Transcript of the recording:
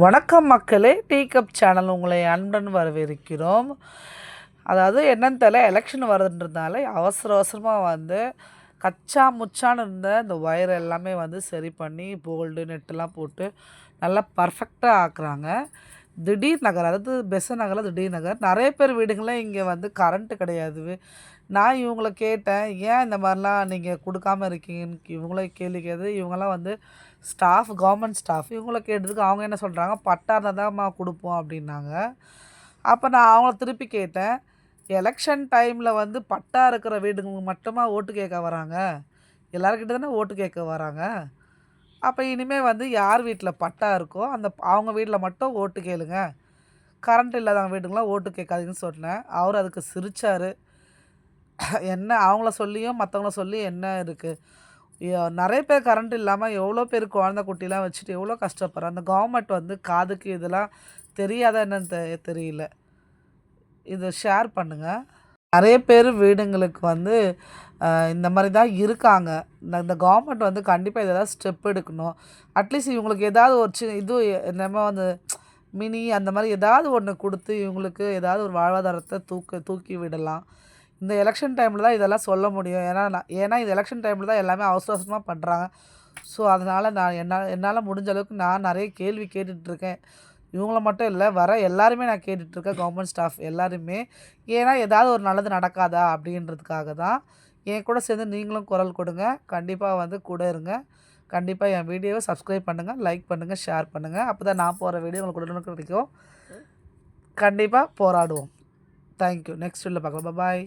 வணக்கம் மக்களே, tea cup channel உங்களை அன்புடன் வரவேற்கிறோம். அதாவது என்னன்னு தெரியல, எலெக்ஷன் வருதுன்றதுனால அவசரமாக கச்சா முச்சான்னு இருந்த இந்த ஒயர் எல்லாமே சரி பண்ணி போல்டு நெட்டெல்லாம் போட்டு நல்லா பர்ஃபெக்டாக ஆக்குறாங்க. திடீர் நகர், அதாவது பெச நகரில் திடீர் நகர். நிறைய பேர் வீடுங்களில் இங்கே கரண்ட்டு கிடையாது. நான் இவங்கள கேட்டேன், ஏன் இந்த மாதிரிலாம் நீங்கள் கொடுக்காம இருக்கீங்கன்னு இவங்களே கேள்வி கேட்குது. இவங்கெல்லாம் ஸ்டாஃப், கவர்மெண்ட் ஸ்டாஃப். இவங்கள கேட்டதுக்கு அவங்க என்ன சொல்கிறாங்க, பட்டா இருந்தால் தான்மா கொடுப்போம் அப்படின்னாங்க. அப்போ நான் அவங்கள திருப்பி கேட்டேன், எலெக்ஷன் டைமில் பட்டா இருக்கிற வீடுங்க மட்டுமா ஓட்டு கேட்க வராங்க? எல்லாருக்கிட்ட தானே ஓட்டு கேட்க வராங்க. அப்போ இனிமேல் யார் வீட்டில் பட்டா இருக்கோ அவங்க வீட்டில் மட்டும் ஓட்டு கேளுங்க, கரண்ட் இல்லாதவங்க வீட்டுங்களாம் ஓட்டு கேட்காதீங்கன்னு சொன்னேன். அவர் அதுக்கு சிரித்தார். என்ன அவங்கள சொல்லியும் மற்றவங்கள சொல்லி என்ன இருக்குது? நிறைய பேர் கரண்ட் இல்லாமல் எவ்வளோ பேர் குழந்த குட்டிலாம் வச்சுட்டு எவ்வளோ கஷ்டப்படுறாங்க. அந்த கவர்மெண்ட் காதுக்கு இதெல்லாம் தெரியாதா என்னன்னு தெரியல. இதை ஷேர் பண்ணுங்கள். நிறைய பேர் வீடுங்களுக்கு இந்த மாதிரி தான் இருக்காங்க. இந்த கவர்மெண்ட் கண்டிப்பாக இதெல்லாம் ஸ்டெப் எடுக்கணும். அட்லீஸ்ட் இவங்களுக்கு ஏதாவது ஒரு இது நம்ம மினி அந்த மாதிரி ஏதாவது ஒன்று கொடுத்து இவங்களுக்கு ஏதாவது ஒரு வாழ்வாதாரத்தை தூக்கி விடலாம். இந்த எலெக்ஷன் டைமில் தான் இதெல்லாம் சொல்ல முடியும். ஏன்னா இது எலெக்ஷன் டைமில் தான் எல்லாமே அவசரமாக பண்ணுறாங்க. ஸோ அதனால் நான் என்னால் முடிஞ்ச அளவுக்கு நான் நிறைய கேள்வி கேட்டுட்ருக்கேன். இவங்கள மட்டும் இல்லை, வர எல்லாருமே நான் கேட்டுட்ருக்கேன், கவர்மெண்ட் ஸ்டாஃப் எல்லாருமே. ஏன்னா ஏதாவது ஒரு நல்லது நடக்காதா அப்படின்றதுக்காக தான். என் கூட சேர்ந்து நீங்களும் குரல் கொடுங்க. கண்டிப்பாக கூட இருங்க. கண்டிப்பாக என் வீடியோவை சப்ஸ்கிரைப் பண்ணுங்கள், லைக் பண்ணுங்கள், ஷேர் பண்ணுங்கள். அப்போ தான் நான் போகிற வீடியோ உங்களுக்கு உடனே கிடைக்கும். கண்டிப்பாக போராடுவோம். தேங்க்யூ. நெக்ஸ்ட் வீடியோவில் பார்க்கலாம். பாய்.